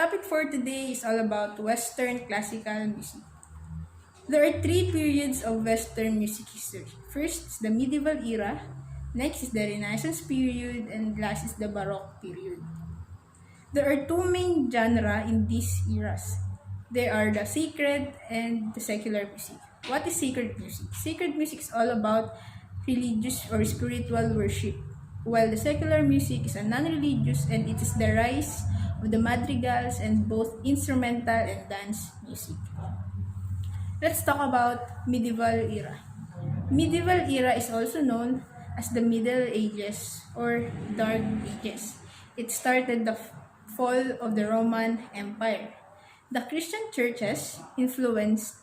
topic for today is all about Western classical music. There are three periods of Western music history. First is the medieval era, next is the Renaissance period, and last is the Baroque period. There are two main genres in these eras. They are the sacred and the secular music. What is sacred music? Sacred music is all about religious or spiritual worship, while the secular music is a non-religious and it is the rise of the madrigals and both instrumental and dance music. Let's talk about medieval era. Medieval era is also known as the Middle Ages or Dark Ages. It started the fall of the Roman Empire. The Christian churches influenced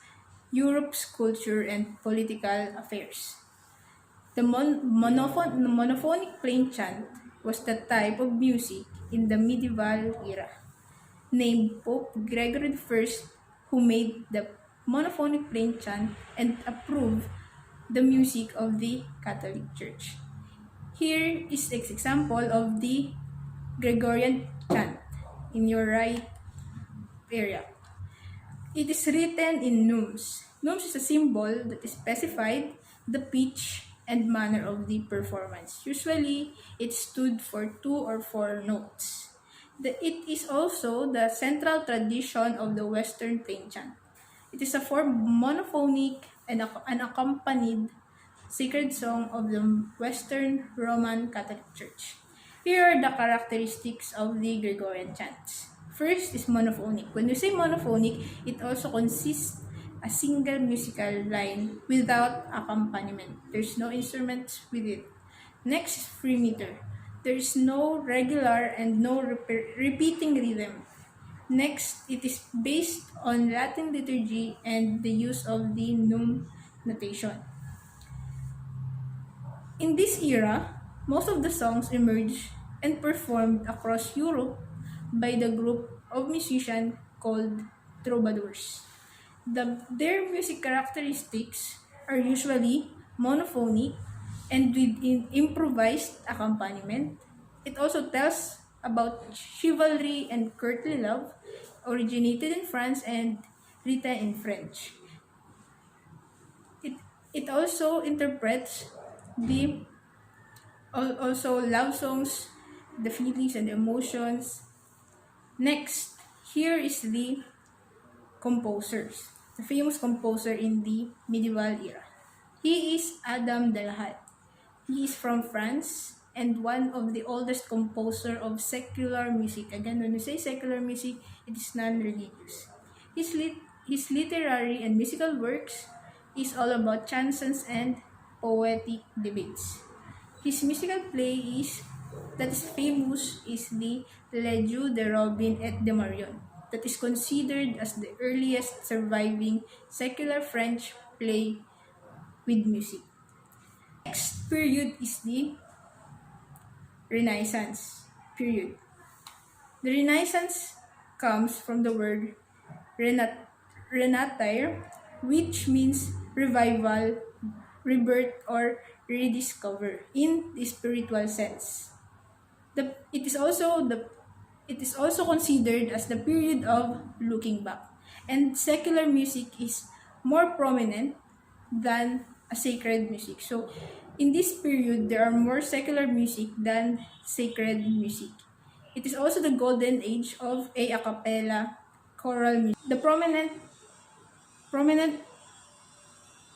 Europe's culture and political affairs. The monophonic plain chant was the type of music in the medieval era. Named Pope Gregory I, who made the monophonic plain chant and approved the music of the Catholic Church. Here is an example of the Gregorian chant in your right area. It is written in nums. Nums is a symbol that specified the pitch and manner of the performance. Usually, it stood for 2 or 4 notes. It is also the central tradition of the Western plain chant. It is a form monophonic and unaccompanied sacred song of the Western Roman Catholic Church. Here are the characteristics of the Gregorian chants. First is monophonic. When you say monophonic, it also consists a single musical line without accompaniment. There's no instruments with it. Next is free meter. There is no regular and no repeating rhythm. Next, it is based on Latin liturgy and the use of the num notation. In this era, most of the songs emerged and performed across Europe by the group of musicians called troubadours. Their music characteristics are usually monophonic and with improvised accompaniment. It also tells about chivalry and courtly love, originated in France and written in French. It also interprets the also love songs, the feelings and the emotions. Next, here is the composers. The famous composer in the medieval era. He is Adam de la Halle. He is from France and one of the oldest composer of secular music. Again, when we say secular music, it is non-religious. His literary and musical works is all about chansons and poetic debates. His musical play that is famous is the Le Jeu de Robin et de Marion, that is considered as the earliest surviving secular French play with music. Next period is the Renaissance period. The Renaissance comes from the word renatire, which means revival, rebirth, or rediscover in the spiritual sense. It is also considered as the period of looking back, and secular music is more prominent than a sacred music. So, in this period, there are more secular music than sacred music. It is also the golden age of a cappella choral music. The prominent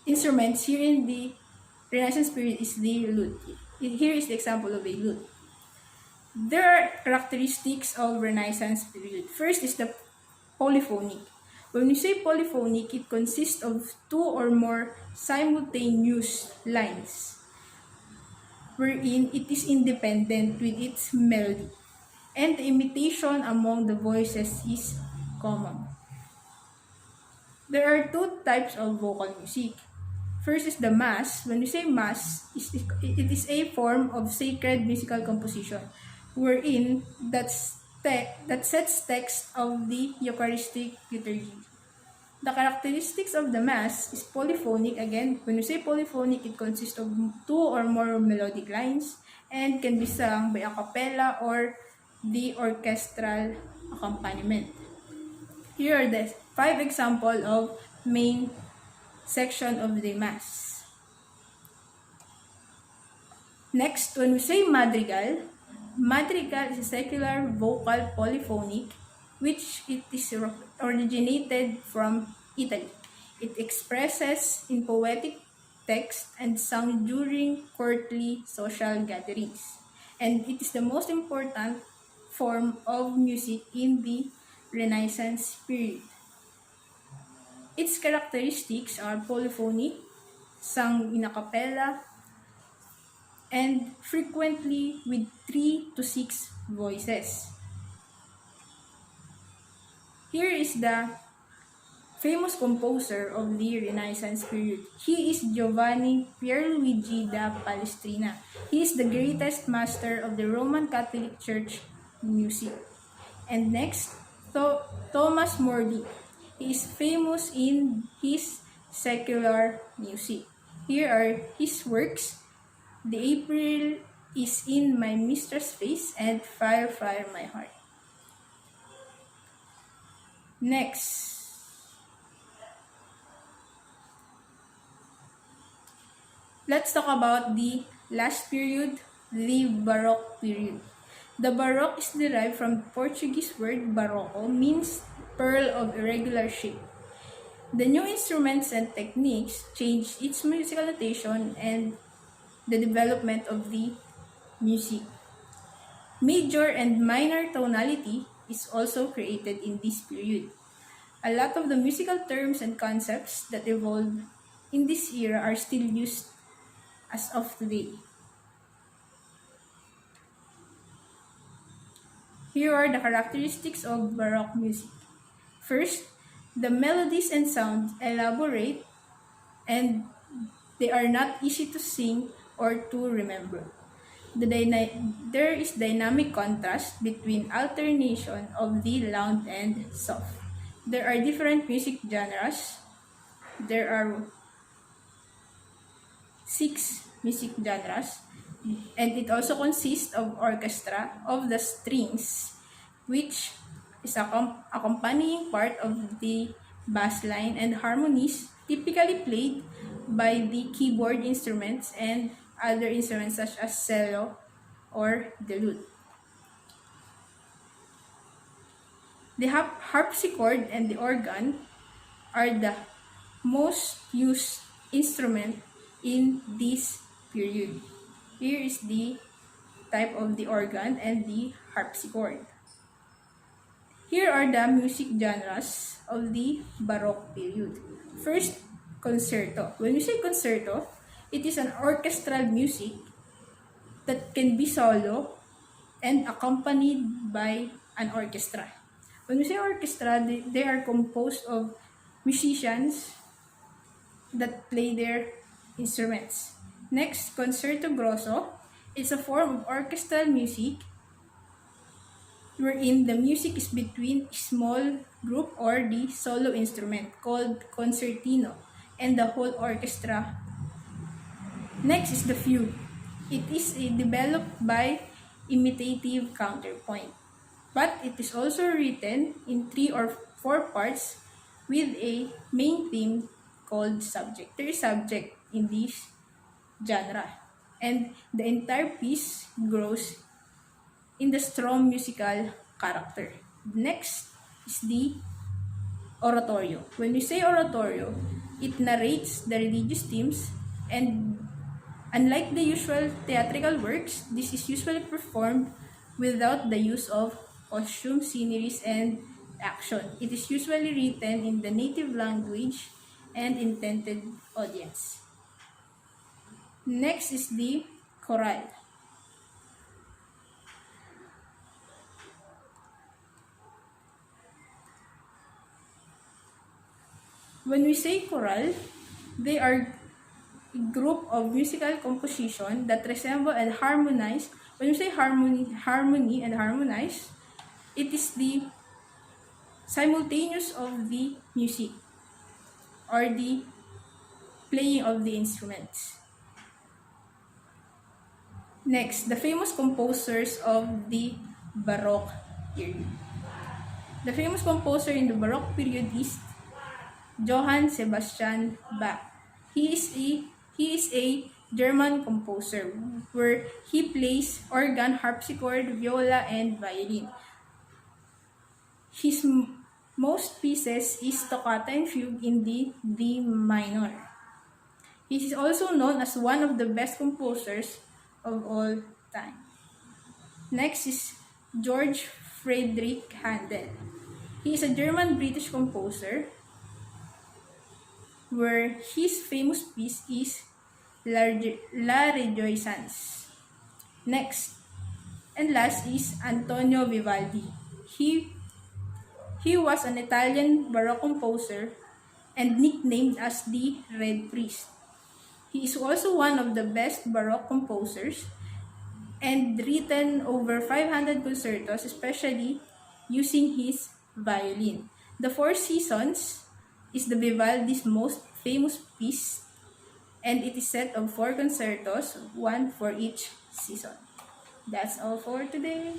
instruments here in the Renaissance period is the lute. Here is the example of a lute. There are characteristics of Renaissance period. First is the polyphonic. When we say polyphonic, it consists of 2 or more simultaneous lines, wherein it is independent with its melody, and the imitation among the voices is common. There are 2 types of vocal music. First is the mass. When we say mass, it is a form of sacred musical composition, wherein that sets text of the Eucharistic liturgy. The characteristics of the Mass is polyphonic. Again, when we say polyphonic, it consists of 2 or more melodic lines and can be sung by a cappella or the orchestral accompaniment. Here are the 5 examples of main section of the Mass. Next, when we say madrigal, madrigal is a secular vocal polyphonic which it is originated from Italy. It expresses in poetic text and sung during courtly social gatherings. And it is the most important form of music in the Renaissance period. Its characteristics are polyphony, sung in a cappella, and frequently with 3 to 6 voices. Here is the famous composer of the Renaissance period. He is Giovanni Pierluigi da Palestrina. He is the greatest master of the Roman Catholic Church music. And next, Thomas Mordy. He is famous in his secular music. Here are his works: The April is in my mistress' face, and Fire, Fire, my heart. Next, let's talk about the last period, the Baroque period. The Baroque is derived from the Portuguese word barroco, means pearl of irregular shape. The new instruments and techniques changed its musical notation and the development of the music. Major and minor tonality is also created in this period. A lot of the musical terms and concepts that evolved in this era are still used as of today. Here are the characteristics of Baroque music. First, the melodies and sounds elaborate and they are not easy to sing or to remember. There is dynamic contrast between alternation of the loud and soft. There are different music genres. There are 6 music genres, and it also consists of orchestra of the strings, which is accompanying part of the bass line, and harmonies typically played by the keyboard instruments and other instruments such as cello or the lute. The harpsichord and the organ are the most used instrument in this period. Here is the type of the organ and the harpsichord. Here are the music genres of the Baroque period. First, concerto. When we say concerto, it is an orchestral music that can be solo and accompanied by an orchestra. When we say orchestra, they are composed of musicians that play their instruments. Next, concerto grosso. It's a form of orchestral music wherein the music is between a small group or the solo instrument called concertino and the whole orchestra. Next is the fugue. It is developed by imitative counterpoint, but it is also written in 3 or 4 parts with a main theme called subject. There is subject in this genre, and the entire piece grows in the strong musical character. Next is the oratorio. When we say oratorio, it narrates the religious themes, and unlike the usual theatrical works, this is usually performed without the use of costume, sceneries, and action. It is usually written in the native language and intended audience. Next is the chorale. When we say chorale, they are a group of musical composition that resemble and harmonize. When we say harmony and harmonize, it is the simultaneous of the music or the playing of the instruments. Next, the famous composers of the Baroque period. The famous composer in the Baroque period is Johann Sebastian Bach. He is a German composer where he plays organ, harpsichord, viola, and violin. His most pieces is Toccata and Fugue in D minor. He is also known as one of the best composers of all time. Next is George Friedrich Handel. He is a German-British composer where his famous piece is La Rejoicance. Next and last is Antonio Vivaldi. He was an Italian Baroque composer and nicknamed as the Red Priest. He is also one of the best Baroque composers and written over 500 concertos, especially using his violin. The Four Seasons is the Vivaldi's most famous piece, and it is set of 4 concertos, one for each season. That's all for today.